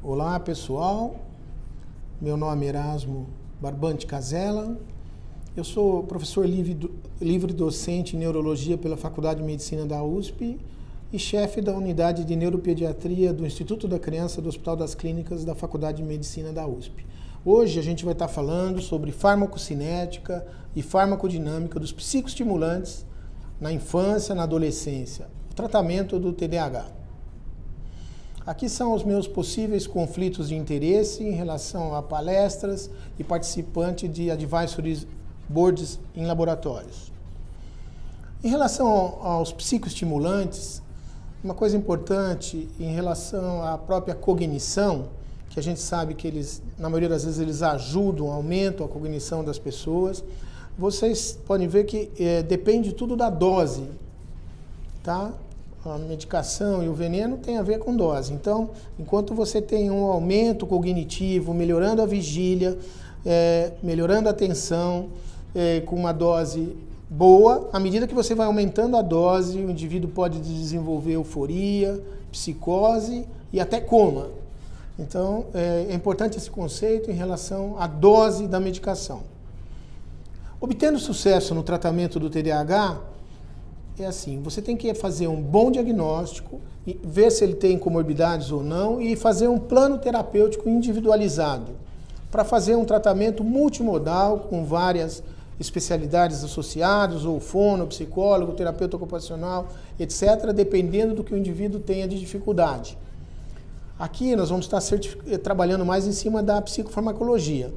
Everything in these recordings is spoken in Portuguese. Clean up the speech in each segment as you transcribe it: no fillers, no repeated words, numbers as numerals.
Olá pessoal, meu nome é Erasmo Barbante Casella, eu sou professor livre docente em Neurologia pela Faculdade de Medicina da USP e chefe da Unidade de Neuropediatria do Instituto da Criança do Hospital das Clínicas da Faculdade de Medicina da USP. Hoje a gente vai estar falando sobre farmacocinética e farmacodinâmica dos psicoestimulantes na infância, na adolescência, o tratamento do TDAH. Aqui são os meus possíveis conflitos de interesse em relação a palestras e participante de advisory boards em laboratórios. Em relação aos psicoestimulantes, uma coisa importante em relação à própria cognição, que a gente sabe que eles, na maioria das vezes, eles ajudam, aumentam a cognição das pessoas. Vocês podem ver que depende tudo da dose, tá? A medicação e o veneno tem a ver com dose. Então, enquanto você tem um aumento cognitivo, melhorando a vigília, melhorando a atenção, com uma dose boa, à medida que você vai aumentando a dose, o indivíduo pode desenvolver euforia, psicose e até coma. Então, é importante esse conceito em relação à dose da medicação. Obtendo sucesso no tratamento do TDAH, é assim, você tem que fazer um bom diagnóstico, e ver se ele tem comorbidades ou não e fazer um plano terapêutico individualizado para fazer um tratamento multimodal com várias especialidades associadas, ou fono, psicólogo, terapeuta ocupacional, etc., dependendo do que o indivíduo tenha de dificuldade. Aqui nós vamos estar trabalhando mais em cima da psicofarmacologia.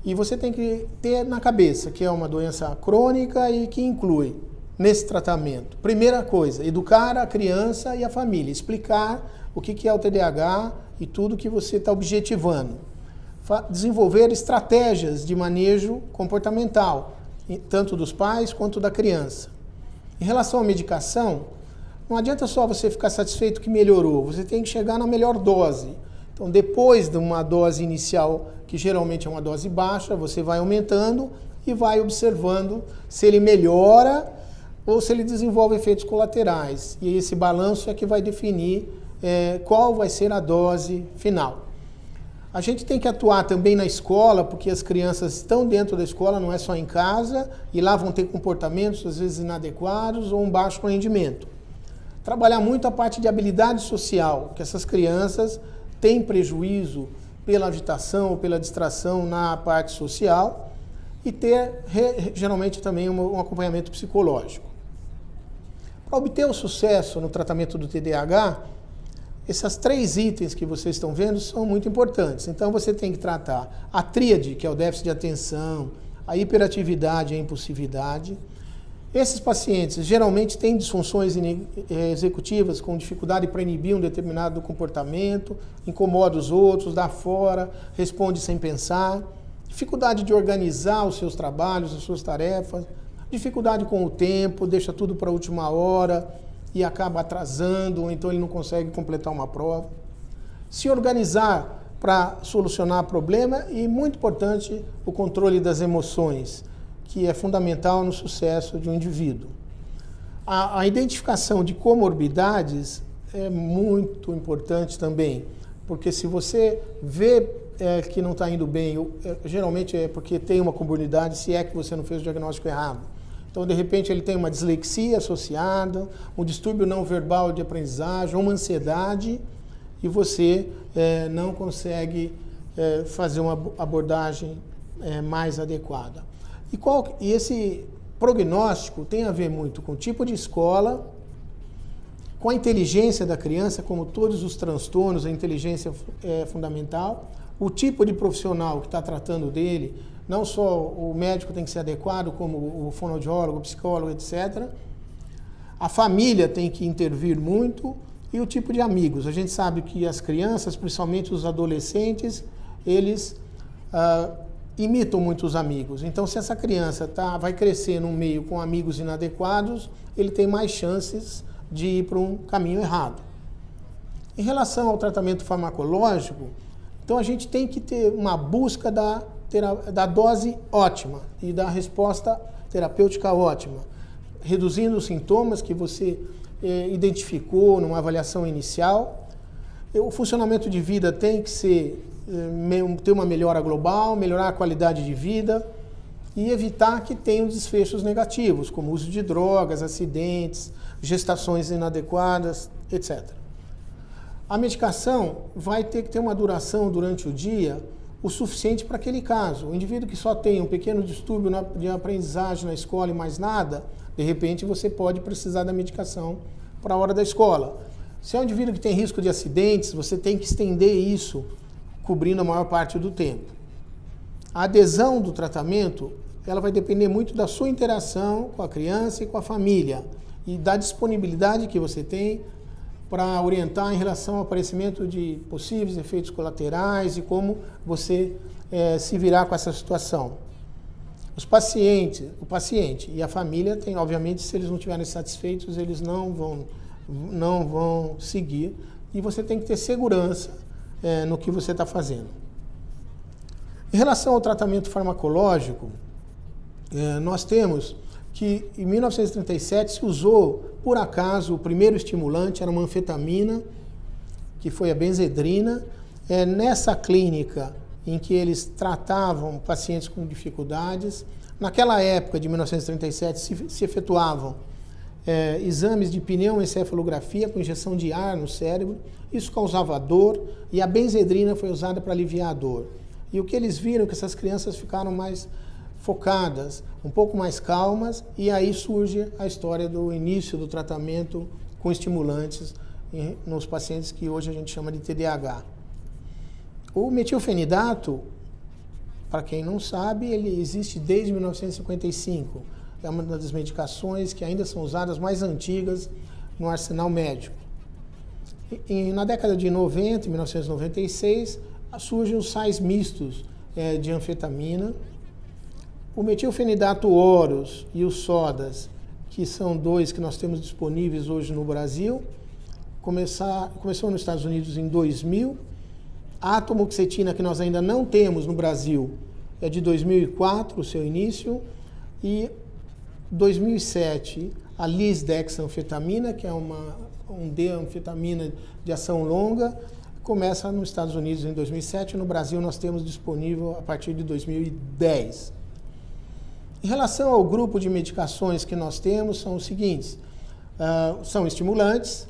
E você tem que ter na cabeça que é uma doença crônica e que inclui nesse tratamento, primeira coisa, educar a criança e a família, explicar o que é o TDAH e tudo que você está objetivando. Desenvolver estratégias de manejo comportamental, tanto dos pais quanto da criança. Em relação à medicação, não adianta só você ficar satisfeito que melhorou, você tem que chegar na melhor dose. Então, depois de uma dose inicial, que geralmente é uma dose baixa, você vai aumentando e vai observando se ele melhora ou se ele desenvolve efeitos colaterais. E esse balanço é que vai definir qual vai ser a dose final. A gente tem que atuar também na escola, porque as crianças estão dentro da escola, não é só em casa, e lá vão ter comportamentos, às vezes, inadequados ou um baixo rendimento. Trabalhar muito a parte de habilidade social, que essas crianças têm prejuízo pela agitação ou pela distração na parte social, e ter, geralmente, também um acompanhamento psicológico. Para obter o sucesso no tratamento do TDAH, esses 3 itens que vocês estão vendo são muito importantes. Então, você tem que tratar a tríade, que é o déficit de atenção, a hiperatividade e a impulsividade. Esses pacientes geralmente têm disfunções executivas com dificuldade para inibir um determinado comportamento, incomoda os outros, dá fora, responde sem pensar, dificuldade de organizar os seus trabalhos, as suas tarefas, dificuldade com o tempo, deixa tudo para a última hora e acaba atrasando, ou então ele não consegue completar uma prova. Se organizar para solucionar problema e, muito importante, o controle das emoções, que é fundamental no sucesso de um indivíduo. A identificação de comorbidades é muito importante também, porque se você vê que não está indo bem, geralmente é porque tem uma comorbidade, se é que você não fez o diagnóstico errado. Então, de repente, ele tem uma dislexia associada, um distúrbio não verbal de aprendizagem, uma ansiedade, e você não consegue fazer uma abordagem mais adequada. E esse prognóstico tem a ver muito com o tipo de escola, com a inteligência da criança, como todos os transtornos, a inteligência é fundamental, o tipo de profissional que está tratando dele, não só o médico tem que ser adequado, como o fonoaudiólogo, o psicólogo, etc. A família tem que intervir muito e o tipo de amigos. A gente sabe que as crianças, principalmente os adolescentes, eles imitam muito os amigos. Então, se essa criança vai crescer num meio com amigos inadequados, ele tem mais chances de ir para um caminho errado. Em relação ao tratamento farmacológico, então a gente tem que ter uma busca da dose ótima e da resposta terapêutica ótima, reduzindo os sintomas que você identificou numa avaliação inicial O funcionamento de vida tem que ser, ter uma melhora global, melhorar a qualidade de vida e evitar que tenham desfechos negativos, como uso de drogas, acidentes, gestações inadequadas, etc. A medicação vai ter que ter uma duração durante o dia o suficiente para aquele caso. O indivíduo que só tem um pequeno distúrbio de aprendizagem na escola e mais nada, de repente você pode precisar da medicação para a hora da escola. Se é um indivíduo que tem risco de acidentes, você tem que estender isso, cobrindo a maior parte do tempo. A adesão do tratamento, ela vai depender muito da sua interação com a criança e com a família e da disponibilidade que você tem para orientar em relação ao aparecimento de possíveis efeitos colaterais e como você se virar com essa situação. O paciente e a família têm, obviamente, se eles não estiverem satisfeitos, eles não vão seguir e você tem que ter segurança no que você está fazendo. Em relação ao tratamento farmacológico, nós temos que em 1937 se usou, por acaso, o primeiro estimulante, era uma anfetamina, que foi a benzedrina. Nessa clínica em que eles tratavam pacientes com dificuldades, naquela época de 1937 se efetuavam exames de pneumoencefalografia com injeção de ar no cérebro, isso causava dor e a benzedrina foi usada para aliviar a dor. E o que eles viram é que essas crianças ficaram mais focadas, um pouco mais calmas, e aí surge a história do início do tratamento com estimulantes nos pacientes que hoje a gente chama de TDAH. O metilfenidato, para quem não sabe, ele existe desde 1955. É uma das medicações que ainda são usadas mais antigas no arsenal médico. Na década de 90, em 1996, surgem os sais mistos de anfetamina. O metilfenidato oros e os sodas, que são dois que nós temos disponíveis hoje no Brasil, começou nos Estados Unidos em 2000. A atomoxetina, que nós ainda não temos no Brasil, é de 2004, o seu início, e 2007, a lisdexanfetamina, que é um D-anfetamina de ação longa, começa nos Estados Unidos em 2007, no Brasil nós temos disponível a partir de 2010. Em relação ao grupo de medicações que nós temos, são os seguintes, são estimulantes.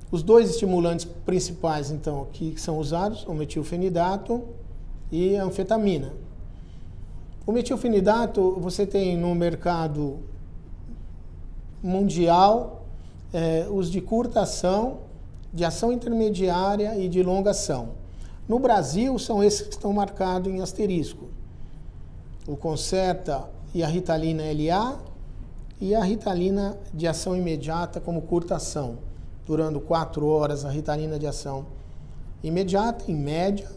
Os dois estimulantes principais, então, que são usados, o metilfenidato e a anfetamina. O metilfenidato, você tem no mercado mundial os de curta ação, de ação intermediária e de longa ação. No Brasil, são esses que estão marcados em asterisco. O Concerta e a Ritalina LA e a Ritalina de ação imediata como curta ação, durando 4 horas a Ritalina de ação imediata, em média,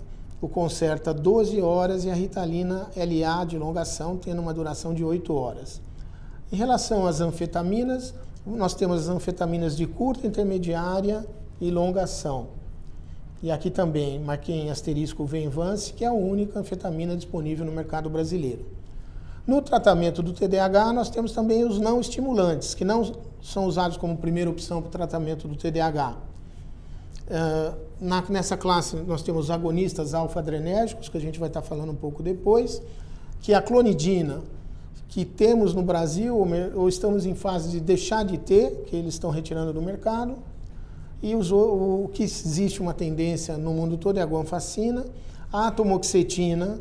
o Concerta 12 horas e a Ritalina LA de longa ação tendo uma duração de 8 horas. Em relação às anfetaminas, nós temos as anfetaminas de curta, intermediária e longa ação. E aqui também marquei em asterisco o Venvance, que é a única anfetamina disponível no mercado brasileiro. No tratamento do TDAH, nós temos também os não estimulantes, que não são usados como primeira opção para o tratamento do TDAH. Nessa classe, nós temos os agonistas alfa-adrenérgicos, que a gente vai estar falando um pouco depois, que é a clonidina, que temos no Brasil, ou estamos em fase de deixar de ter, que eles estão retirando do mercado, e o que existe uma tendência no mundo todo é a guanfacina. A atomoxetina,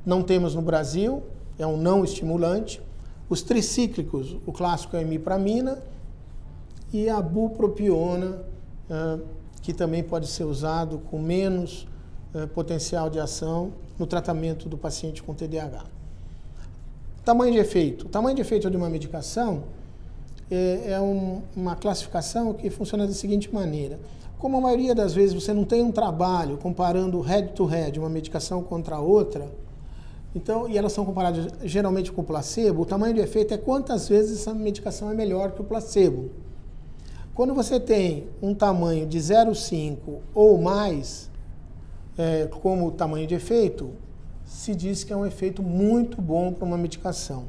não temos no Brasil, é um não estimulante. Os tricíclicos, o clássico é a imipramina e a bupropiona, que também pode ser usado com menos potencial de ação no tratamento do paciente com TDAH. Tamanho de efeito. O tamanho de efeito de uma medicação é uma classificação que funciona da seguinte maneira. Como a maioria das vezes você não tem um trabalho comparando head-to-head uma medicação contra a outra, então, e elas são comparadas geralmente com o placebo, o tamanho de efeito é quantas vezes essa medicação é melhor que o placebo. Quando você tem um tamanho de 0,5 ou mais, como tamanho de efeito, se diz que é um efeito muito bom para uma medicação.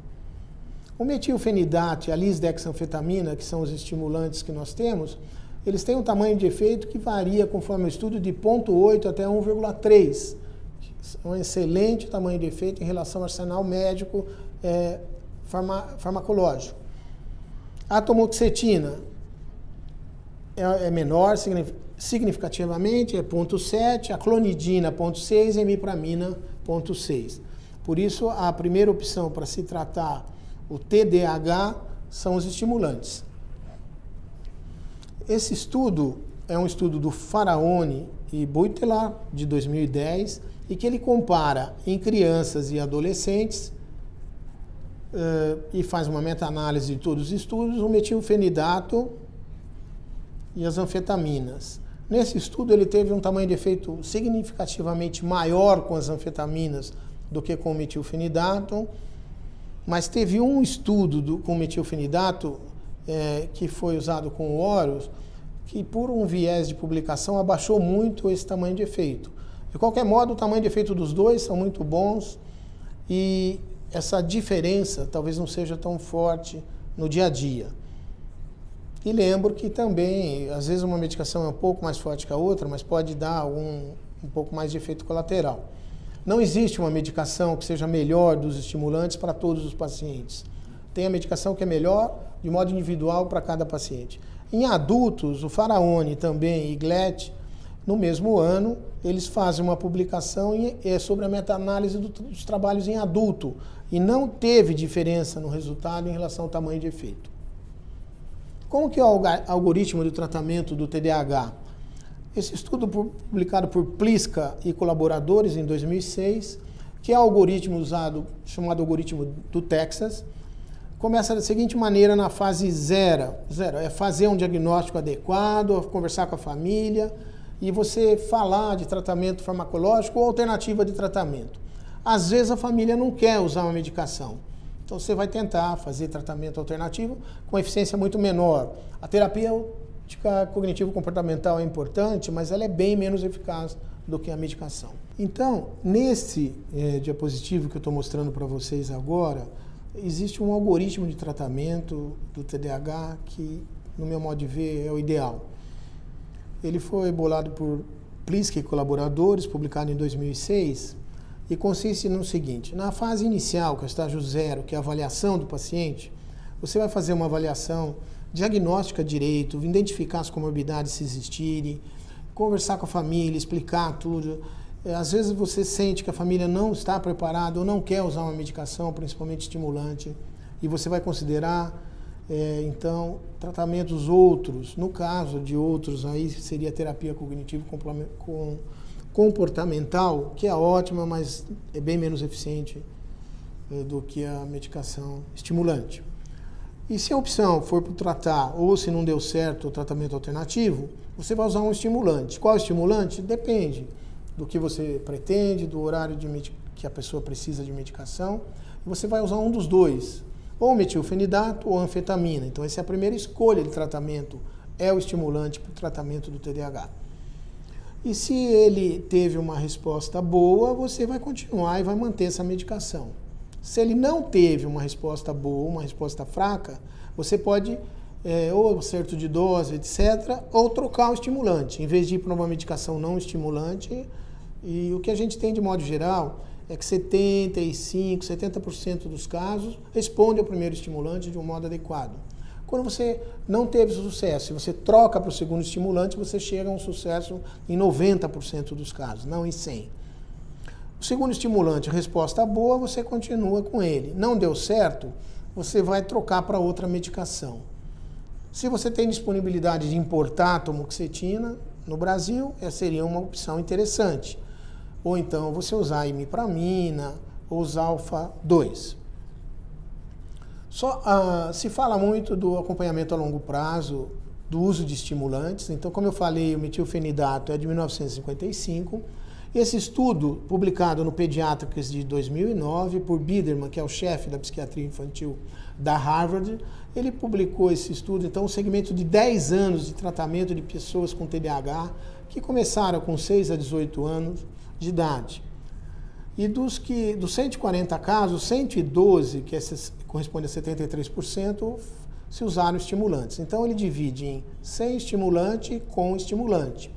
O metilfenidato e a lisdexanfetamina, que são os estimulantes que nós temos, eles têm um tamanho de efeito que varia conforme o estudo de 0,8 até 1,3. É um excelente tamanho de efeito em relação ao arsenal médico farmacológico. A atomoxetina é menor significativamente, é 0,7, a clonidina 0,6 e a imipramina 0,6. Por isso, a primeira opção para se tratar o TDAH são os estimulantes. Esse estudo é um estudo do Faraone e Buitelar, de 2010, e que ele compara em crianças e adolescentes e faz uma meta-análise de todos os estudos, o metilfenidato e as anfetaminas. Nesse estudo, ele teve um tamanho de efeito significativamente maior com as anfetaminas do que com o metilfenidato, mas teve um estudo com o metilfenidato que foi usado com o Horus, que por um viés de publicação abaixou muito esse tamanho de efeito. De qualquer modo, o tamanho de efeito dos dois são muito bons e essa diferença talvez não seja tão forte no dia a dia. E lembro que também, às vezes uma medicação é um pouco mais forte que a outra, mas pode dar um pouco mais de efeito colateral. Não existe uma medicação que seja melhor dos estimulantes para todos os pacientes. Tem a medicação que é melhor de modo individual para cada paciente. Em adultos, o Faraone também e Glett, no mesmo ano, eles fazem uma publicação sobre a meta-análise dos trabalhos em adulto e não teve diferença no resultado em relação ao tamanho de efeito. Como que é o algoritmo de tratamento do TDAH? Esse estudo publicado por Pliska e colaboradores em 2006, que é o algoritmo usado, chamado algoritmo do Texas, começa da seguinte maneira na fase 0. É fazer um diagnóstico adequado, conversar com a família e você falar de tratamento farmacológico ou alternativa de tratamento. Às vezes a família não quer usar uma medicação. Então você vai tentar fazer tratamento alternativo com eficiência muito menor. A terapia cognitivo-comportamental é importante, mas ela é bem menos eficaz do que a medicação. Então, nesse diapositivo que eu estou mostrando para vocês agora, existe um algoritmo de tratamento do TDAH que, no meu modo de ver, é o ideal. Ele foi bolado por Pliska e colaboradores, publicado em 2006, e consiste no seguinte: na fase inicial, que é o estágio 0, que é a avaliação do paciente, você vai fazer uma avaliação diagnóstica direito, identificar as comorbidades se existirem, conversar com a família, explicar tudo. Às vezes você sente que a família não está preparada ou não quer usar uma medicação, principalmente estimulante, e você vai considerar, então, tratamentos outros. No caso de outros, aí seria terapia cognitivo-comportamental, que é ótima, mas é bem menos eficiente do que a medicação estimulante. E se a opção for para tratar, ou se não deu certo o tratamento alternativo, você vai usar um estimulante. Qual estimulante? Depende do que você pretende, do horário que a pessoa precisa de medicação. Você vai usar um dos dois, ou metilfenidato ou anfetamina. Então essa é a primeira escolha de tratamento, é o estimulante para o tratamento do TDAH. E se ele teve uma resposta boa, você vai continuar e vai manter essa medicação. Se ele não teve uma resposta boa, uma resposta fraca, você pode, ou acerto de dose, etc., ou trocar o estimulante, em vez de ir para uma medicação não estimulante. E o que a gente tem de modo geral é que 75%, 70% dos casos responde ao primeiro estimulante de um modo adequado. Quando você não teve sucesso, se você troca para o segundo estimulante, você chega a um sucesso em 90% dos casos, não em 100%. O segundo estimulante, resposta boa, você continua com ele. Não deu certo, você vai trocar para outra medicação. Se você tem disponibilidade de importar a atomoxetina no Brasil, essa seria uma opção interessante. Ou então você usar a imipramina ou os alfa-2. Se fala muito do acompanhamento a longo prazo, do uso de estimulantes. Então, como eu falei, o metilfenidato é de 1955. Esse estudo, publicado no Pediatrics de 2009, por Biderman, que é o chefe da psiquiatria infantil da Harvard, ele publicou esse estudo, então, um segmento de 10 anos de tratamento de pessoas com TDAH, que começaram com 6 a 18 anos de idade. E dos 140 casos, 112, que corresponde a 73%, se usaram estimulantes. Então ele divide em sem estimulante e com estimulante.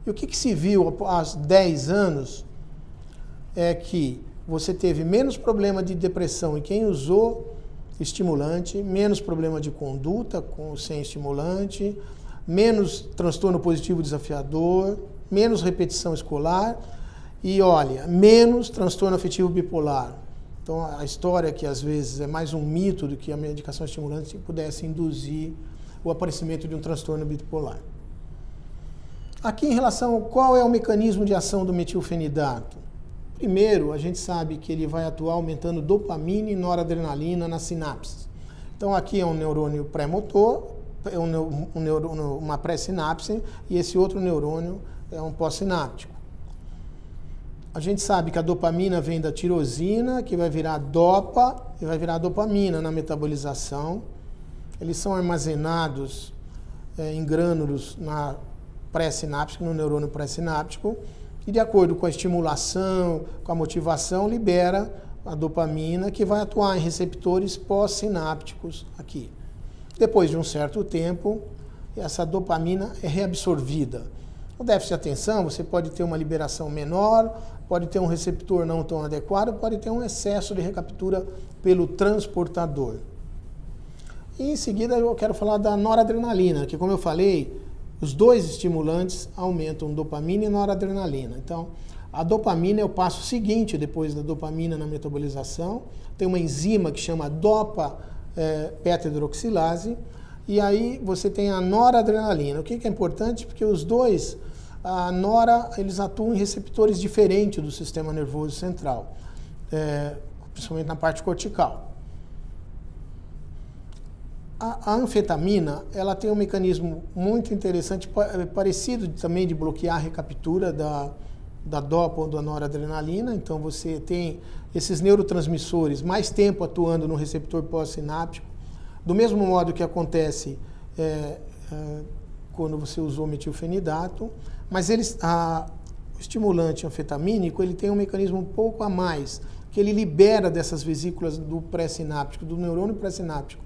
E o que se viu após 10 anos é que você teve menos problema de depressão em quem usou estimulante, menos problema de conduta com sem estimulante, menos transtorno positivo desafiador, menos repetição escolar e, olha, menos transtorno afetivo bipolar. Então, a história que às vezes é mais um mito do que a medicação estimulante pudesse induzir o aparecimento de um transtorno bipolar. Aqui, em relação a qual é o mecanismo de ação do metilfenidato. Primeiro, a gente sabe que ele vai atuar aumentando dopamina e noradrenalina nas sinapses. Então, aqui é um neurônio pré-motor, é uma pré-sinapse, e esse outro neurônio é um pós-sináptico. A gente sabe que a dopamina vem da tirosina, que vai virar dopa, e vai virar dopamina na metabolização. Eles são armazenados em grânulos na pré-sináptico, no neurônio pré-sináptico, e de acordo com a estimulação, com a motivação, libera a dopamina, que vai atuar em receptores pós-sinápticos aqui. Depois de um certo tempo, essa dopamina é reabsorvida. No déficit de atenção, você pode ter uma liberação menor, pode ter um receptor não tão adequado, pode ter um excesso de recaptura pelo transportador. E em seguida eu quero falar da noradrenalina, que como eu falei, os dois estimulantes aumentam dopamina e noradrenalina. Então, a dopamina é o passo seguinte depois da dopamina na metabolização. Tem uma enzima que chama dopa-beta-hidroxilase. E aí você tem a noradrenalina. O que é importante? Porque os dois, a nora, eles atuam em receptores diferentes do sistema nervoso central, principalmente na parte cortical. A anfetamina, ela tem um mecanismo muito interessante, parecido também de bloquear a recaptura da dopa ou da noradrenalina. Então você tem esses neurotransmissores mais tempo atuando no receptor pós-sináptico, do mesmo modo que acontece quando você usou metilfenidato, mas o estimulante anfetamínico ele tem um mecanismo um pouco a mais, que ele libera dessas vesículas do pré-sináptico, do neurônio pré-sináptico.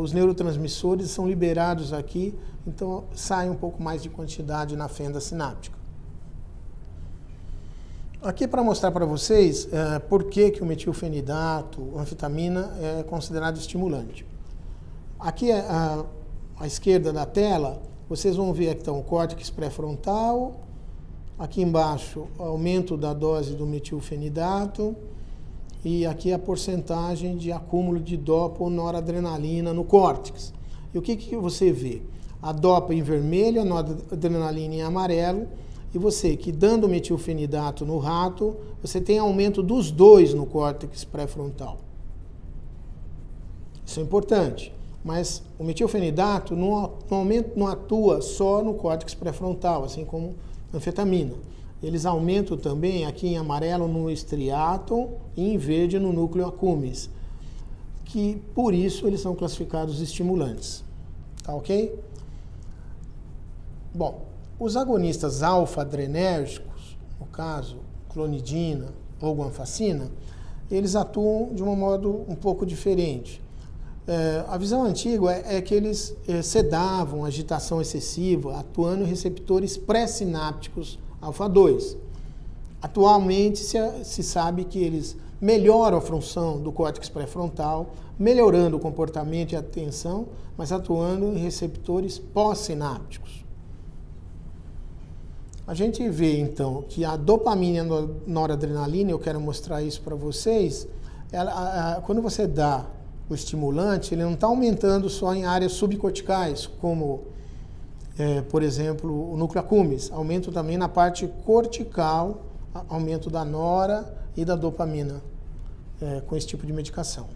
Os neurotransmissores são liberados aqui, então sai um pouco mais de quantidade na fenda sináptica. Aqui para mostrar para vocês por que o metilfenidato, a anfetamina, é considerado estimulante. Aqui à esquerda da tela, vocês vão ver aqui o córtex pré-frontal, aqui embaixo aumento da dose do metilfenidato, e aqui a porcentagem de acúmulo de dopa ou noradrenalina no córtex. E o que você vê? A dopa em vermelho, a noradrenalina em amarelo, e você que dando metilfenidato no rato, você tem aumento dos dois no córtex pré-frontal. Isso é importante, mas o metilfenidato não atua só no córtex pré-frontal, assim como a anfetamina. Eles aumentam também aqui em amarelo no estriato e em verde no núcleo accumbens, que por isso eles são classificados estimulantes. Tá ok? Bom, os agonistas alfa-adrenérgicos, no caso clonidina ou guanfacina, eles atuam de um modo um pouco diferente. A visão antiga é que eles sedavam agitação excessiva, atuando em receptores pré-sinápticos alfa-2. Atualmente se sabe que eles melhoram a função do córtex pré-frontal, melhorando o comportamento e a atenção, mas atuando em receptores pós-sinápticos. A gente vê então que a dopamina e a noradrenalina, eu quero mostrar isso para vocês, quando você dá o estimulante, ele não está aumentando só em áreas subcorticais, como por exemplo, o núcleo accumbens, aumento também na parte cortical, aumento da nora e da dopamina com esse tipo de medicação.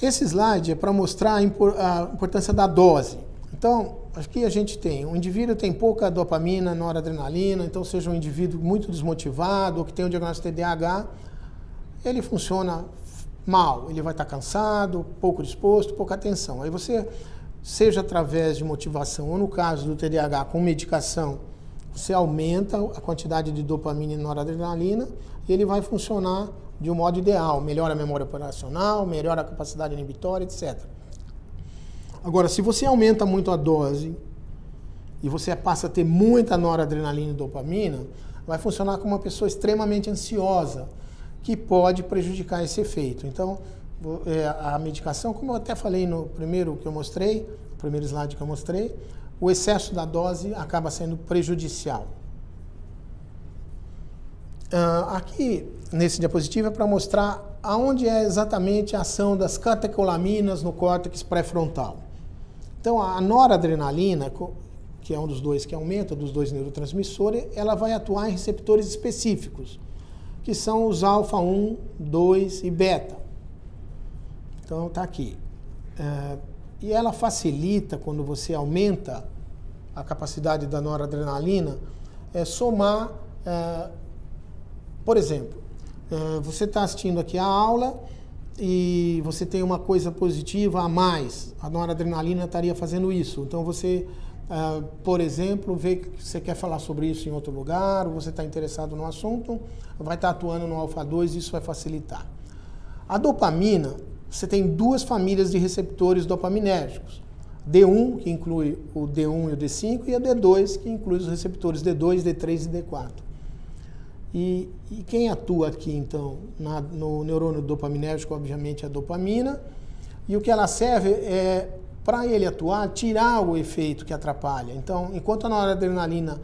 Esse slide é para mostrar a importância da dose. Então, aqui a gente tem, o indivíduo tem pouca dopamina, noradrenalina, então seja um indivíduo muito desmotivado ou que tem um diagnóstico de TDAH, ele funciona mal, ele vai estar cansado, pouco disposto, pouca atenção. Aí você, seja através de motivação ou no caso do TDAH com medicação, você aumenta a quantidade de dopamina e noradrenalina e ele vai funcionar de um modo ideal, melhora a memória operacional, melhora a capacidade inibitória, etc. Agora, se você aumenta muito a dose e você passa a ter muita noradrenalina e dopamina, vai funcionar como uma pessoa extremamente ansiosa, que pode prejudicar esse efeito. Então, a medicação, como eu até falei no primeiro que eu mostrei, no primeiro slide que eu mostrei, o excesso da dose acaba sendo prejudicial. Aqui, nesse diapositivo, é para mostrar aonde é exatamente a ação das catecolaminas no córtex pré-frontal. Então, a noradrenalina, que é um dos dois que aumenta, dos dois neurotransmissores, ela vai atuar em receptores específicos, que são os alfa 1, 2 e beta. Então, está aqui. E ela facilita, quando você aumenta a capacidade da noradrenalina, somar, por exemplo, você está assistindo aqui a aula e você tem uma coisa positiva a mais, a noradrenalina estaria fazendo isso. Então, você, por exemplo, vê que você quer falar sobre isso em outro lugar, ou você está interessado no assunto, vai estar atuando no alfa 2 e isso vai facilitar. A dopamina, você tem duas famílias de receptores dopaminérgicos. D1, que inclui o D1 e o D5, e a D2, que inclui os receptores D2, D3 e D4. E quem atua aqui, então, no neurônio dopaminérgico, obviamente, é a dopamina. E o que ela serve é, para ele atuar, tirar o efeito que atrapalha. Então, enquanto a noradrenalina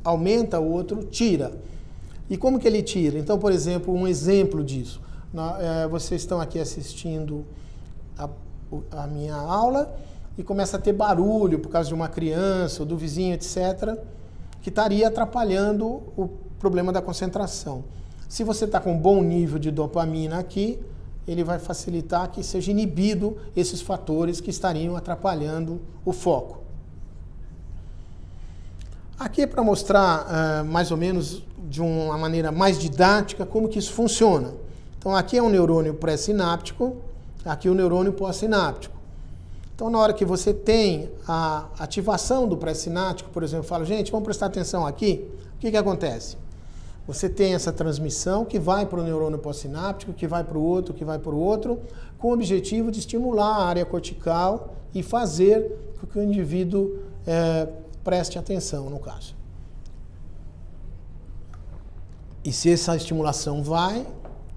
aumenta, o outro tira. E como que ele tira? Então, por exemplo, um exemplo disso. Vocês estão aqui assistindo a minha aula e começa a ter barulho por causa de uma criança ou do vizinho, etc., que estaria atrapalhando o problema da concentração. Se você está com um bom nível de dopamina aqui, ele vai facilitar que seja inibido esses fatores que estariam atrapalhando o foco. Aqui é para mostrar mais ou menos de uma maneira mais didática como que isso funciona. Então aqui é um neurônio pré-sináptico, aqui o neurônio pós-sináptico. Então na hora que você tem a ativação do pré-sináptico, por exemplo, eu falo, gente, vamos prestar atenção aqui, o que acontece? Você tem essa transmissão que vai para o neurônio pós-sináptico, que vai para o outro, que vai para o outro, com o objetivo de estimular a área cortical e fazer com que o indivíduo preste atenção, no caso. E se essa estimulação vai,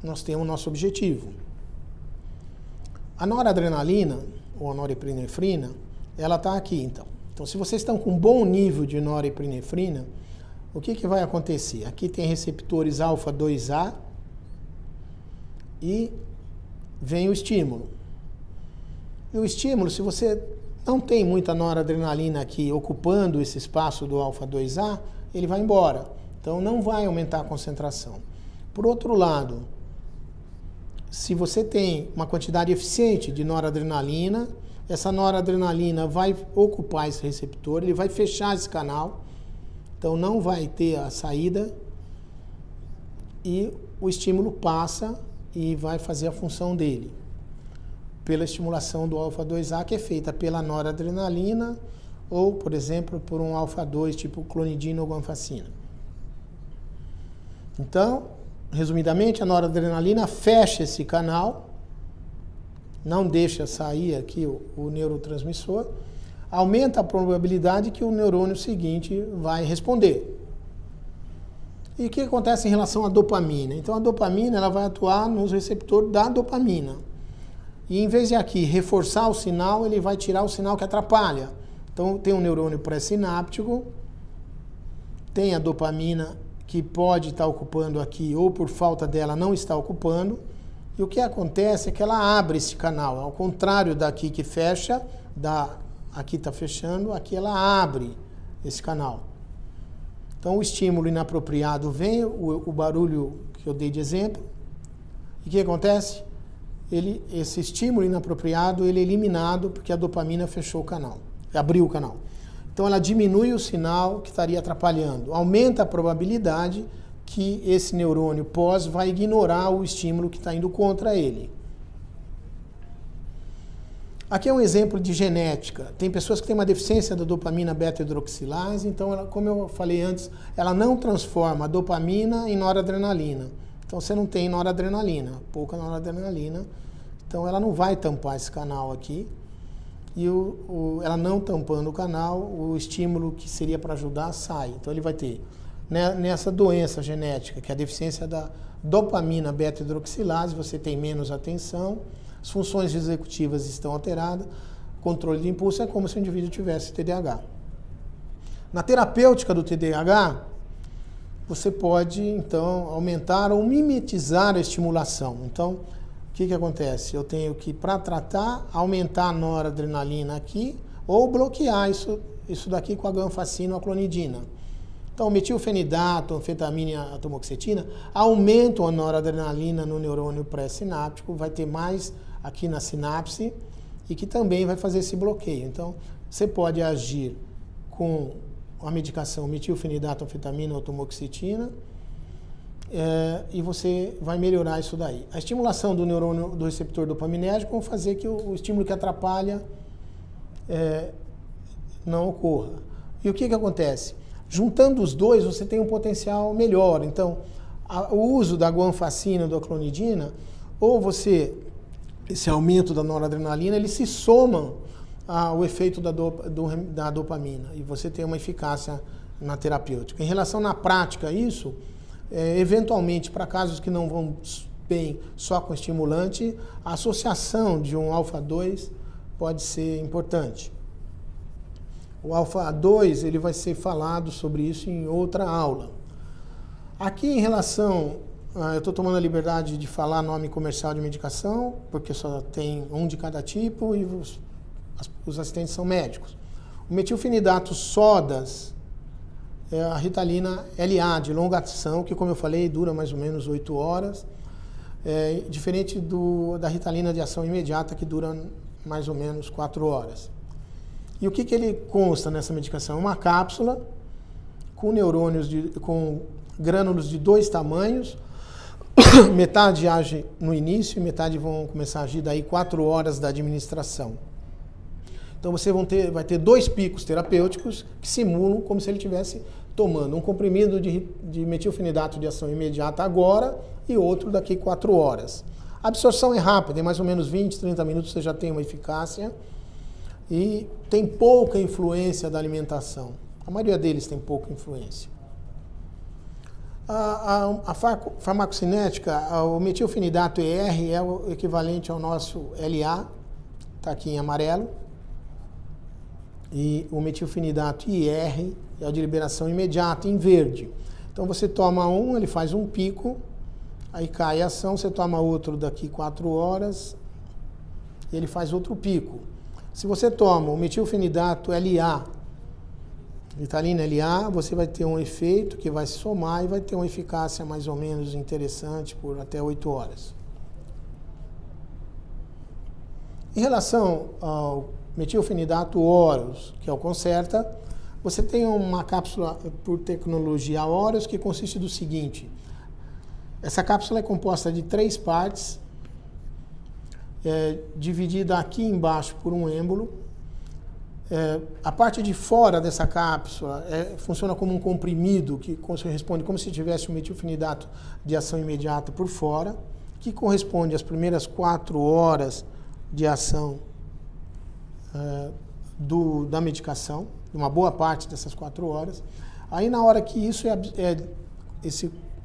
nós temos o nosso objetivo. A noradrenalina, ou a norepinefrina, ela está aqui, então. Então, se vocês estão com um bom nível de norepinefrina, o que vai acontecer? Aqui tem receptores alfa 2A e vem o estímulo. E o estímulo, se você não tem muita noradrenalina aqui ocupando esse espaço do alfa 2A, ele vai embora. Então, não vai aumentar a concentração. Por outro lado, se você tem uma quantidade eficiente de noradrenalina, essa noradrenalina vai ocupar esse receptor, ele vai fechar esse canal, então não vai ter a saída e o estímulo passa e vai fazer a função dele pela estimulação do alfa 2A, que é feita pela noradrenalina ou, por exemplo, por um alfa 2 tipo clonidina ou guanfacina. Então, resumidamente, a noradrenalina fecha esse canal, não deixa sair aqui o neurotransmissor, aumenta a probabilidade que o neurônio seguinte vai responder. E o que acontece em relação à dopamina? Então, a dopamina ela vai atuar nos receptores da dopamina. E em vez de aqui reforçar o sinal, ele vai tirar o sinal que atrapalha. Então, tem um neurônio pré-sináptico, tem a dopamina que pode estar ocupando aqui, ou por falta dela não está ocupando. E o que acontece é que ela abre esse canal, ao contrário daqui que fecha, aqui está fechando, aqui ela abre esse canal. Então o estímulo inapropriado vem, o barulho que eu dei de exemplo, e o que acontece? Esse estímulo inapropriado ele é eliminado porque a dopamina fechou o canal, abriu o canal. Então ela diminui o sinal que estaria atrapalhando, aumenta a probabilidade que esse neurônio pós vai ignorar o estímulo que está indo contra ele. Aqui é um exemplo de genética. Tem pessoas que têm uma deficiência da dopamina beta-hidroxilase, então, como eu falei antes, ela não transforma a dopamina em noradrenalina. Então você não tem noradrenalina, pouca noradrenalina. Então ela não vai tampar esse canal aqui. e ela não tampando o canal, o estímulo que seria para ajudar sai. Então ele vai ter, nessa doença genética, que é a deficiência da dopamina beta-hidroxilase, você tem menos atenção, as funções executivas estão alteradas, controle de impulso é como se o indivíduo tivesse TDAH. Na terapêutica do TDAH, você pode, então, aumentar ou mimetizar a estimulação. Então, o que acontece? Eu tenho que, para tratar, aumentar a noradrenalina aqui ou bloquear isso daqui com a guanfacina ou a clonidina. Então, metilfenidato, anfetamina e atomoxetina aumentam a noradrenalina no neurônio pré-sináptico, vai ter mais aqui na sinapse e que também vai fazer esse bloqueio. Então, você pode agir com a medicação metilfenidato, anfetamina ou atomoxetina e você vai melhorar isso daí. A estimulação do neurônio do receptor dopaminérgico vai fazer que o estímulo que atrapalha não ocorra. E o que acontece? Juntando os dois, você tem um potencial melhor. Então, o uso da guanfacina ou da clonidina, ou esse aumento da noradrenalina, eles se somam ao efeito da dopamina e você tem uma eficácia na terapêutica. Em relação na prática, isso, eventualmente, para casos que não vão bem só com estimulante, a associação de um alfa-2 pode ser importante. O alfa-2 ele vai ser falado sobre isso em outra aula. Aqui em relação, eu estou tomando a liberdade de falar nome comercial de medicação, porque só tem um de cada tipo e os assistentes são médicos. O metilfenidato sodas é a Ritalina LA de longa ação, que como eu falei dura mais ou menos 8 horas, diferente da Ritalina de ação imediata que dura mais ou menos 4 horas. E o que ele consta nessa medicação? Uma cápsula com neurônios, com grânulos de 2 tamanhos, metade age no início e metade vão começar a agir daí 4 horas da administração. Então você vai ter 2 picos terapêuticos que simulam como se ele estivesse tomando um comprimido de metilfenidato de ação imediata agora e outro daqui 4 horas. A absorção é rápida, em mais ou menos 20, 30 minutos você já tem uma eficácia e tem pouca influência da alimentação. A maioria deles tem pouca influência. A farmacocinética, o metilfenidato ER é o equivalente ao nosso LA, está aqui em amarelo, e o metilfenidato IR é o de liberação imediata, em verde. Então você toma ele faz um pico, aí cai a ação, você toma outro daqui 4 horas, e ele faz outro pico. Se você toma o metilfenidato LA, Ritalina LA, você vai ter um efeito que vai se somar e vai ter uma eficácia mais ou menos interessante por até 8 horas. Em relação ao metilfenidato Oros, que é o Concerta, você tem uma cápsula por tecnologia Oros que consiste do seguinte: essa cápsula é composta de 3 partes, dividida aqui embaixo por um êmbolo. A parte de fora dessa cápsula funciona como um comprimido que corresponde como se tivesse um metilfenidato de ação imediata por fora, que corresponde às primeiras 4 horas de ação da medicação, uma boa parte dessas 4 horas. Aí na hora que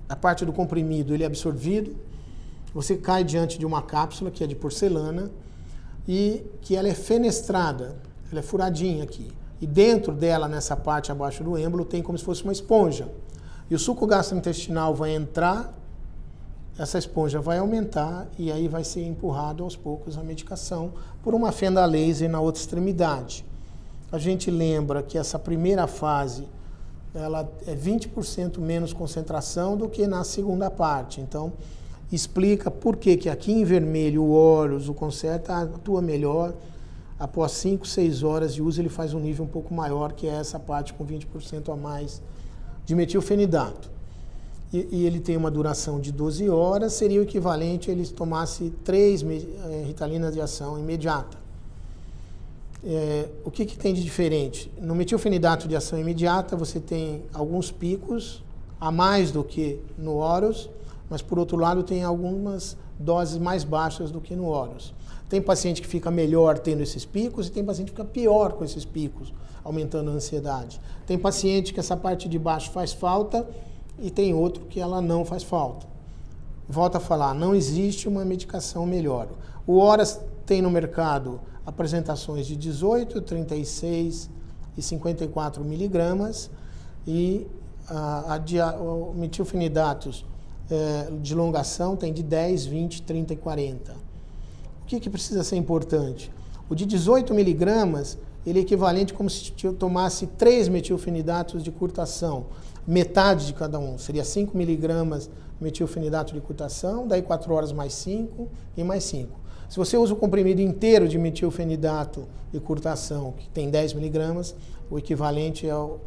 a parte do comprimido ele é absorvido, você cai diante de uma cápsula que é de porcelana e que ela é fenestrada, ela é furadinha aqui. E dentro dela, nessa parte abaixo do êmbolo, tem como se fosse uma esponja. E o suco gastrointestinal vai entrar, essa esponja vai aumentar e aí vai ser empurrado aos poucos a medicação por uma fenda laser na outra extremidade. A gente lembra que essa primeira fase ela é 20% menos concentração do que na segunda parte. Então, explica por que aqui em vermelho o Oros, o Concerta, atua melhor. Após 5, 6 horas de uso, ele faz um nível um pouco maior, que é essa parte com 20% a mais de metilfenidato. E ele tem uma duração de 12 horas, seria o equivalente a ele tomasse 3 Ritalinas de ação imediata. O que tem de diferente? No metilfenidato de ação imediata, você tem alguns picos, a mais do que no Oros, mas por outro lado tem algumas doses mais baixas do que no Oros. Tem paciente que fica melhor tendo esses picos e tem paciente que fica pior com esses picos, aumentando a ansiedade. Tem paciente que essa parte de baixo faz falta e tem outro que ela não faz falta. Volto a falar, não existe uma medicação melhor. O Horas tem no mercado apresentações de 18, 36 e 54 miligramas e o metilfenidatos de longação tem de 10, 20, 30 e 40. O que precisa ser importante? O de 18 miligramas, ele é equivalente como se eu tomasse 3 metilfenidatos de curta ação, metade de cada um, seria 5 miligramas metilfenidato de curta ação, daí 4 horas mais 5 e mais 5. Se você usa o comprimido inteiro de metilfenidato de curta ação, que tem 10 miligramas, o equivalente é o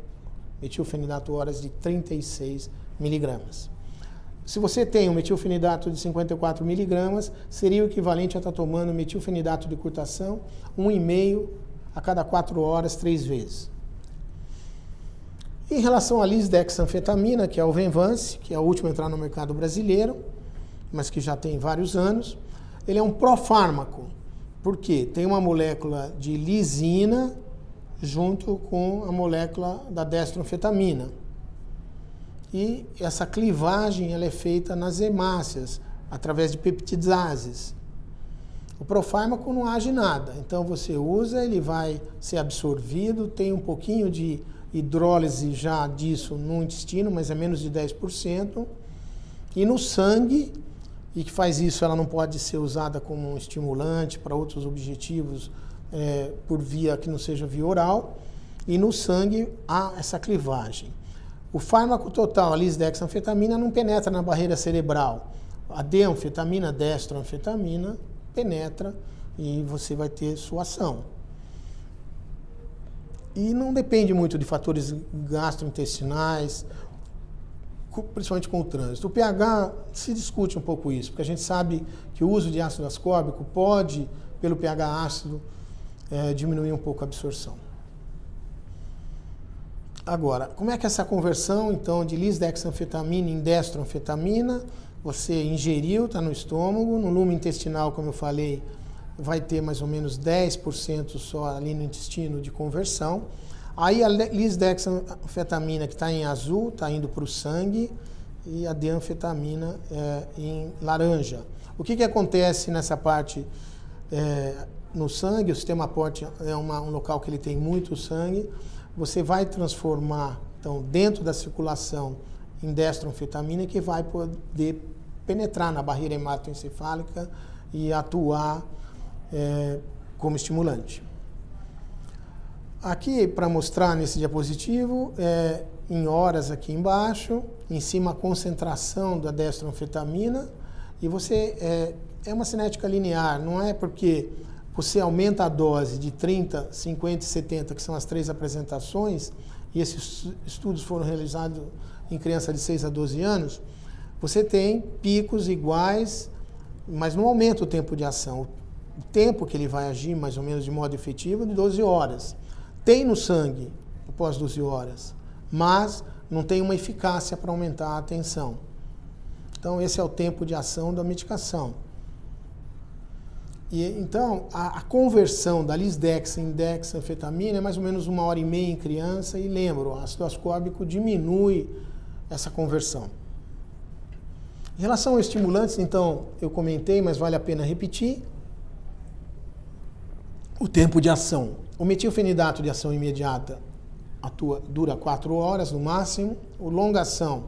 metilfenidato horas de 36 miligramas. Se você tem um metilfenidato de 54 miligramas, seria o equivalente a estar tomando metilfenidato de curta ação 1,5 a cada 4 horas, 3 vezes. Em relação à lisdexanfetamina, que é o Venvance, que é o último a entrar no mercado brasileiro, mas que já tem vários anos, ele é um profármaco, porque tem uma molécula de lisina junto com a molécula da dextroanfetamina. E essa clivagem ela é feita nas hemácias, através de peptidases. O profármaco não age nada, então você usa, ele vai ser absorvido, tem um pouquinho de hidrólise já disso no intestino, mas é menos de 10%. E no sangue, e que faz isso, ela não pode ser usada como um estimulante para outros objetivos por via que não seja via oral. E no sangue há essa clivagem. O fármaco total, a lisdexanfetamina, não penetra na barreira cerebral. A D-anfetamina, dextroanfetamina, penetra e você vai ter sua ação. E não depende muito de fatores gastrointestinais, principalmente com o trânsito. O pH se discute um pouco isso, porque a gente sabe que o uso de ácido ascórbico pode, pelo pH ácido, diminuir um pouco a absorção. Agora, como é que é essa conversão, então, de lisdexanfetamina em dextroanfetamina? Você ingeriu, está no estômago, no lume intestinal, como eu falei, vai ter mais ou menos 10% só ali no intestino de conversão. Aí a lisdexanfetamina, que está em azul, está indo para o sangue, e a D-anfetamina em laranja. O que acontece nessa parte no sangue? O sistema porte é um local que ele tem muito sangue. Você vai transformar, então, dentro da circulação em dextroanfetamina, que vai poder penetrar na barreira hematoencefálica e atuar como estimulante. Aqui, para mostrar nesse diapositivo, em horas aqui embaixo, em cima a concentração da dextroanfetamina, e você é uma cinética linear, não é porque você aumenta a dose de 30, 50 e 70, que são as 3 apresentações, e esses estudos foram realizados em criança de 6 a 12 anos, você tem picos iguais, mas não aumenta o tempo de ação. O tempo que ele vai agir, mais ou menos de modo efetivo, é de 12 horas. Tem no sangue, após 12 horas, mas não tem uma eficácia para aumentar a tensão. Então, esse é o tempo de ação da medicação. E, então, a conversão da lisdex em dexanfetamina é mais ou menos 1h30 em criança, e lembro, o ácido ascórbico diminui essa conversão. Em relação aos estimulantes, então, eu comentei, mas vale a pena repetir. O tempo de ação. O metilfenidato de ação imediata dura 4 horas no máximo. O longa ação,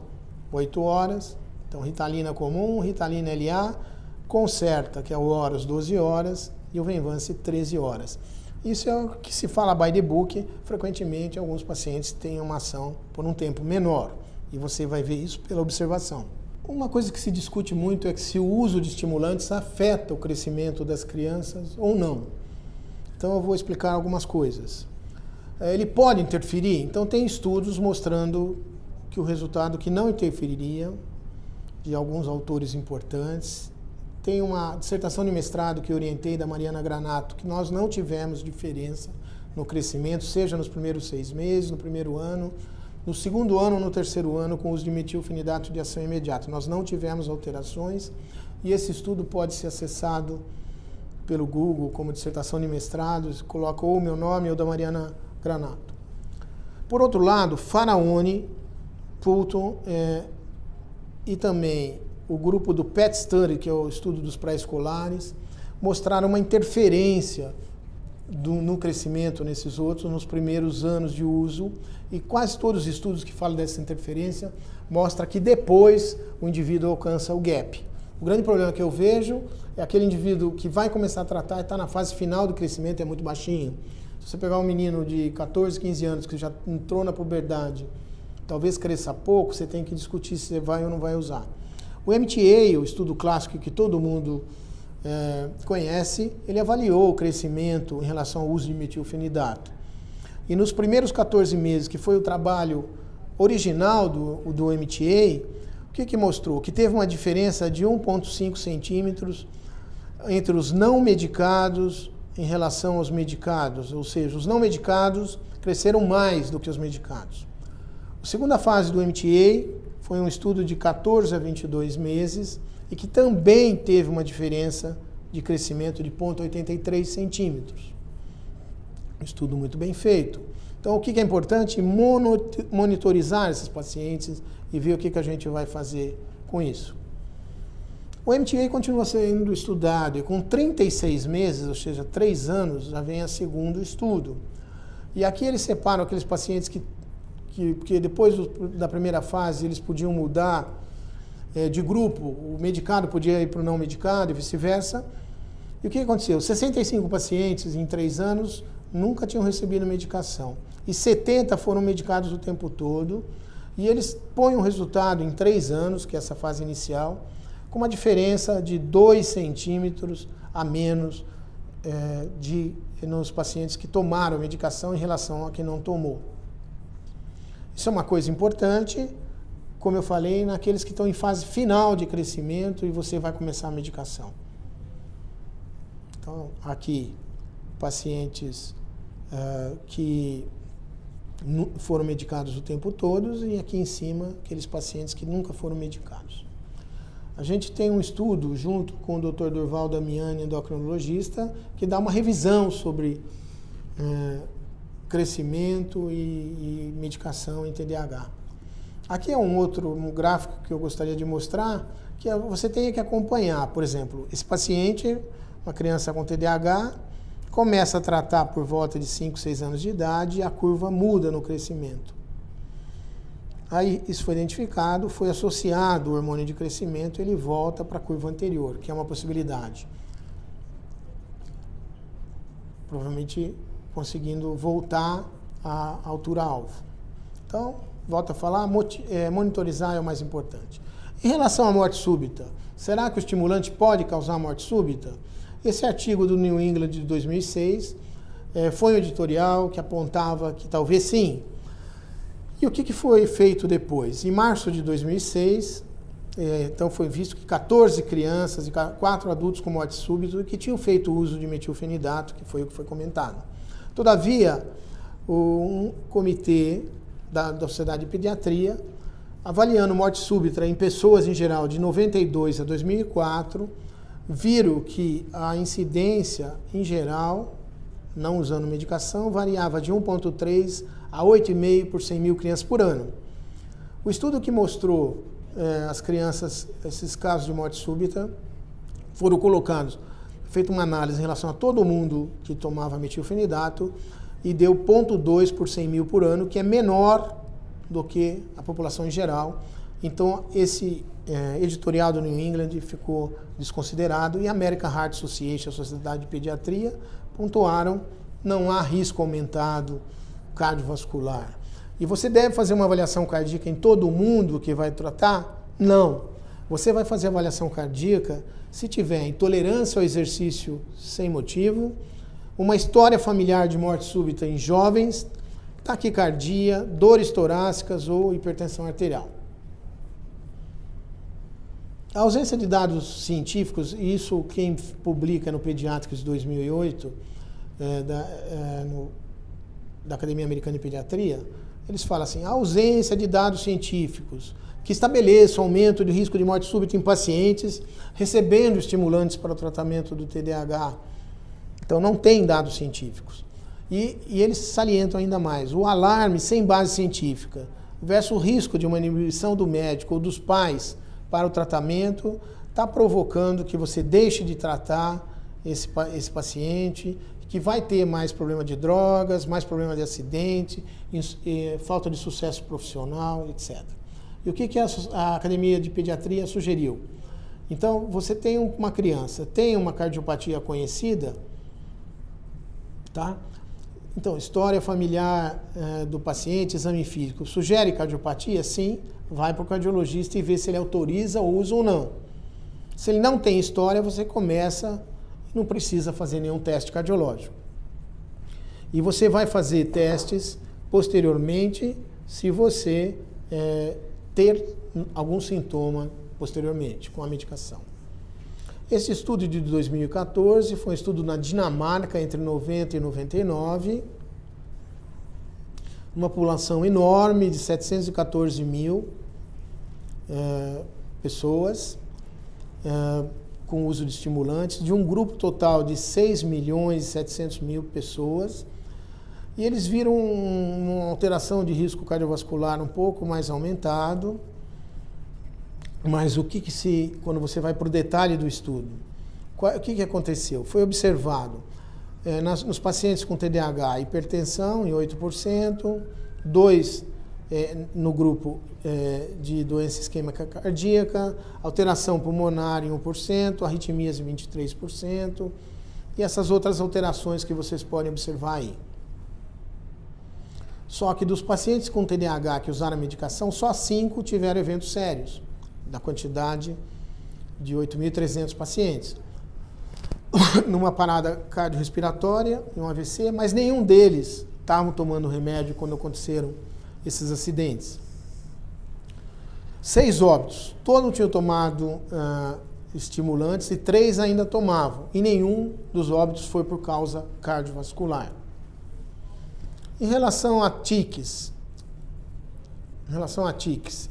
8 horas. Então, Ritalina comum, Ritalina LA, Concerta, que é o Horas, 12 horas, e o Venvance, 13 horas. Isso é o que se fala by the book. Frequentemente, alguns pacientes têm uma ação por um tempo menor, e você vai ver isso pela observação. Uma coisa que se discute muito é que se o uso de estimulantes afeta o crescimento das crianças ou não. Então, eu vou explicar algumas coisas. Ele pode interferir? Então, tem estudos mostrando que o resultado que não interferiria, de alguns autores importantes. Tem uma dissertação de mestrado que eu orientei da Mariana Granato, que nós não tivemos diferença no crescimento, seja nos primeiros 6 meses, no primeiro ano, no segundo ano ou no terceiro ano, com o uso de metilfenidato de ação imediata. Nós não tivemos alterações, e esse estudo pode ser acessado pelo Google como dissertação de mestrado, coloca ou o meu nome ou da Mariana Granato. Por outro lado, Faraone, Fulton e também o grupo do PET Study, que é o estudo dos pré-escolares, mostraram uma interferência no crescimento nesses outros, nos primeiros anos de uso, e quase todos os estudos que falam dessa interferência mostram que depois o indivíduo alcança o gap. O grande problema que eu vejo é aquele indivíduo que vai começar a tratar e está na fase final do crescimento, é muito baixinho. Se você pegar um menino de 14, 15 anos que já entrou na puberdade, talvez cresça pouco, você tem que discutir se você vai ou não vai usar. O MTA, o estudo clássico que todo mundo conhece, ele avaliou o crescimento em relação ao uso de metilfenidato. E nos primeiros 14 meses, que foi o trabalho original do MTA, o que mostrou? Que teve uma diferença de 1,5 centímetros entre os não medicados em relação aos medicados, ou seja, os não medicados cresceram mais do que os medicados. A segunda fase do MTA foi um estudo de 14 a 22 meses e que também teve uma diferença de crescimento de 0,83 centímetros. Um estudo muito bem feito. Então, o que é importante? Monitorizar esses pacientes e ver o que a gente vai fazer com isso. O MTA continua sendo estudado e com 36 meses, ou seja, 3 anos, já vem a segundo estudo. E aqui eles separam aqueles pacientes que depois da primeira fase eles podiam mudar de grupo, o medicado podia ir para o não medicado e vice-versa. E o que aconteceu? 65 pacientes em 3 anos nunca tinham recebido medicação. E 70 foram medicados o tempo todo. E eles põem um resultado em 3 anos, que é essa fase inicial, com uma diferença de 2 centímetros a menos nos pacientes que tomaram a medicação em relação a quem não tomou. Isso é uma coisa importante, como eu falei, naqueles que estão em fase final de crescimento e você vai começar a medicação. Então, aqui, pacientes que foram medicados o tempo todo e aqui em cima, aqueles pacientes que nunca foram medicados. A gente tem um estudo junto com o Dr. Durval Damiani, endocrinologista, que dá uma revisão sobre crescimento e medicação em TDAH. Aqui é um gráfico que eu gostaria de mostrar, que você tem que acompanhar. Por exemplo, esse paciente, uma criança com TDAH, começa a tratar por volta de 5, 6 anos de idade e a curva muda no crescimento. Aí isso foi identificado, foi associado o hormônio de crescimento, ele volta para a curva anterior, que é uma possibilidade. Provavelmente conseguindo voltar à altura-alvo. Então, volto a falar, monitorizar é o mais importante. Em relação à morte súbita, será que o estimulante pode causar morte súbita? Esse artigo do New England de 2006 foi um editorial que apontava que talvez sim. E o que foi feito depois? Em março de 2006, então foi visto que 14 crianças e 4 adultos com morte súbita que tinham feito uso de metilfenidato, que foi o que foi comentado. Todavia, um comitê da Sociedade de Pediatria, avaliando morte súbita em pessoas em geral de 92 a 2004, viram que a incidência em geral, não usando medicação, variava de 1,3 a 8,5 por 100 mil crianças por ano. O estudo que mostrou as crianças, esses casos de morte súbita, foram colocados, feita uma análise em relação a todo mundo que tomava metilfenidato e deu 0,2 por 100 mil por ano, que é menor do que a população em geral. Então, esse editorial do New England ficou desconsiderado e a American Heart Association, a Sociedade de Pediatria, pontuaram não há risco aumentado cardiovascular. E você deve fazer uma avaliação cardíaca em todo mundo que vai tratar? Não. Você vai fazer avaliação cardíaca se tiver intolerância ao exercício sem motivo, uma história familiar de morte súbita em jovens, taquicardia, dores torácicas ou hipertensão arterial. A ausência de dados científicos, e isso quem publica no Pediatrics de 2008, da Academia Americana de Pediatria, eles falam assim, a ausência de dados científicos que estabeleçam aumento de risco de morte súbita em pacientes recebendo estimulantes para o tratamento do TDAH Então não tem dados científicos. E eles salientam ainda mais. O alarme sem base científica versus o risco de uma inibição do médico ou dos pais para o tratamento está provocando que você deixe de tratar esse paciente, que vai ter mais problema de drogas, mais problema de acidente, falta de sucesso profissional, etc. E o que a Academia de Pediatria sugeriu? Então, você tem uma criança, tem uma cardiopatia conhecida, tá? Então, história familiar do paciente, exame físico, sugere cardiopatia? Sim, vai para o cardiologista e vê se ele autoriza o uso ou não. Se ele não tem história, você começa, não precisa fazer nenhum teste cardiológico. E você vai fazer testes posteriormente se você ter algum sintoma posteriormente com a medicação. Esse estudo de 2014 foi um estudo na Dinamarca entre 90 e 99, uma população enorme de 714 mil pessoas com uso de estimulantes, de um grupo total de 6 milhões e 700 mil pessoas, e eles viram uma alteração de risco cardiovascular um pouco mais aumentado. Mas quando você vai para o detalhe do estudo, o que aconteceu? Foi observado nos pacientes com TDAH, hipertensão em 8%, 2% no grupo de doença isquêmica cardíaca, alteração pulmonar em 1%, arritmias em 23%, e essas outras alterações que vocês podem observar aí. Só que dos pacientes com TDAH que usaram a medicação, só 5 tiveram eventos sérios, da quantidade de 8.300 pacientes, numa parada cardiorrespiratória e um AVC, mas nenhum deles estavam tomando remédio quando aconteceram esses acidentes. 6 óbitos, todos tinham tomado estimulantes e 3 ainda tomavam, e nenhum dos óbitos foi por causa cardiovascular. Em relação a tiques,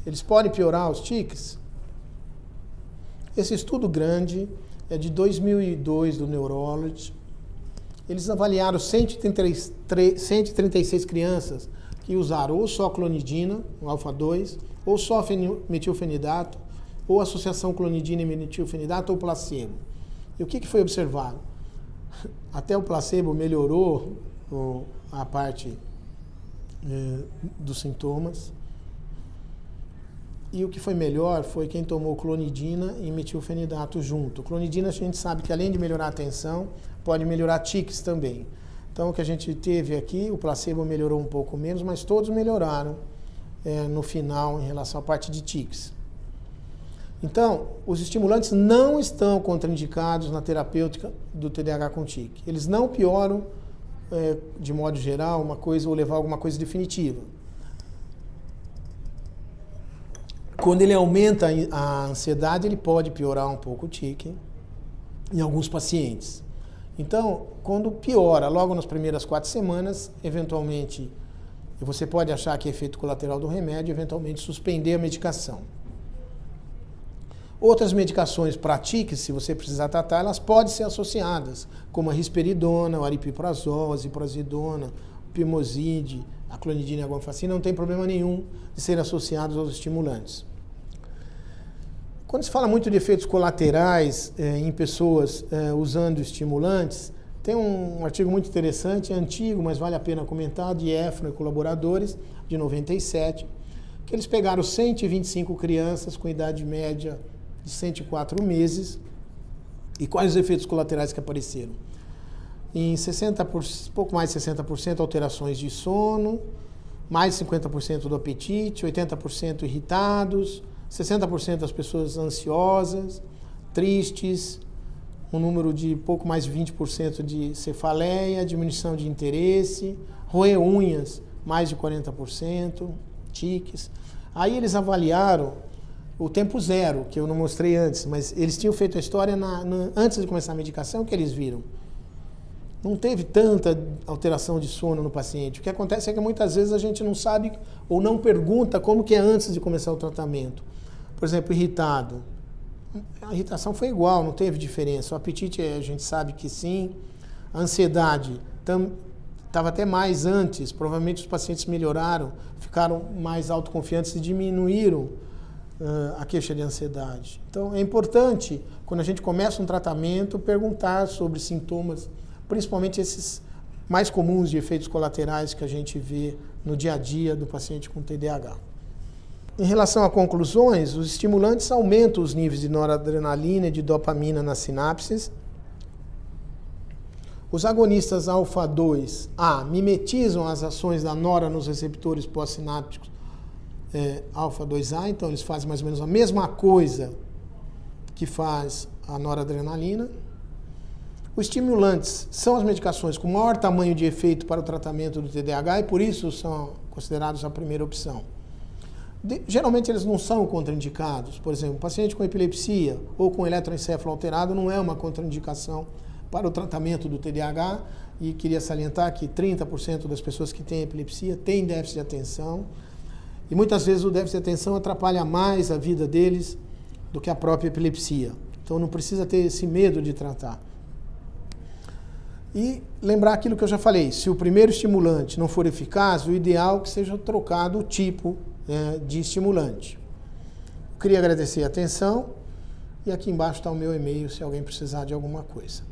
eles podem piorar os tiques? Esse estudo grande é de 2002 do Neurology. Eles avaliaram 136 crianças que usaram ou só clonidina, o alfa-2, ou só metilfenidato, ou associação clonidina e metilfenidato, ou placebo. E o que foi observado? Até o placebo melhorou a parte dos sintomas. E o que foi melhor foi quem tomou clonidina e metilfenidato junto. Clonidina a gente sabe que além de melhorar a tensão, pode melhorar tiques também. Então o que a gente teve aqui, o placebo melhorou um pouco menos, mas todos melhoraram no final em relação à parte de tiques. Então, os estimulantes não estão contraindicados na terapêutica do TDAH com tique. Eles não pioram, de modo geral, uma coisa ou levar a alguma coisa definitiva. Quando ele aumenta a ansiedade, ele pode piorar um pouco o tique em alguns pacientes. Então, quando piora logo nas primeiras 4 semanas, eventualmente, você pode achar que é efeito colateral do remédio, eventualmente suspender a medicação. Outras medicações para tiques, se você precisar tratar, elas podem ser associadas, como a risperidona, o aripiprazol, a ziprasidona, o pimoside, a clonidina e a guanfacina, não tem problema nenhum de serem associados aos estimulantes. Quando se fala muito de efeitos colaterais em pessoas usando estimulantes, tem um artigo muito interessante, é antigo, mas vale a pena comentar, de Efron e colaboradores, de 97, que eles pegaram 125 crianças com idade média de 104 meses, e quais os efeitos colaterais que apareceram? Em pouco mais de 60% alterações de sono, mais de 50% do apetite, 80% irritados, 60% das pessoas ansiosas, tristes, um número de pouco mais de 20% de cefaleia, diminuição de interesse, roer unhas, mais de 40%, tiques. Aí eles avaliaram o tempo zero, que eu não mostrei antes, mas eles tinham feito a história antes de começar a medicação, que eles viram. Não teve tanta alteração de sono no paciente. O que acontece é que muitas vezes a gente não sabe ou não pergunta como que é antes de começar o tratamento. Por exemplo, irritado. A irritação foi igual, não teve diferença. O apetite a gente sabe que sim. A ansiedade estava até mais antes, provavelmente os pacientes melhoraram, ficaram mais autoconfiantes e diminuíram a queixa de ansiedade. Então é importante, quando a gente começa um tratamento, perguntar sobre sintomas, principalmente esses mais comuns de efeitos colaterais que a gente vê no dia a dia do paciente com TDAH. Em relação a conclusões, os estimulantes aumentam os níveis de noradrenalina e de dopamina nas sinapses. Os agonistas alfa-2A mimetizam as ações da nora nos receptores pós-sinápticos alfa-2A, então eles fazem mais ou menos a mesma coisa que faz a noradrenalina. Os estimulantes são as medicações com maior tamanho de efeito para o tratamento do TDAH e por isso são considerados a primeira opção. Geralmente eles não são contraindicados. Por exemplo, um paciente com epilepsia ou com eletroencefalo alterado não é uma contraindicação para o tratamento do TDAH, e queria salientar que 30% das pessoas que têm epilepsia têm déficit de atenção, e muitas vezes o déficit de atenção atrapalha mais a vida deles do que a própria epilepsia. Então não precisa ter esse medo de tratar. E lembrar aquilo que eu já falei, se o primeiro estimulante não for eficaz, o ideal é que seja trocado o tipo de estimulante. Eu queria agradecer a atenção, e aqui embaixo está o meu e-mail se alguém precisar de alguma coisa.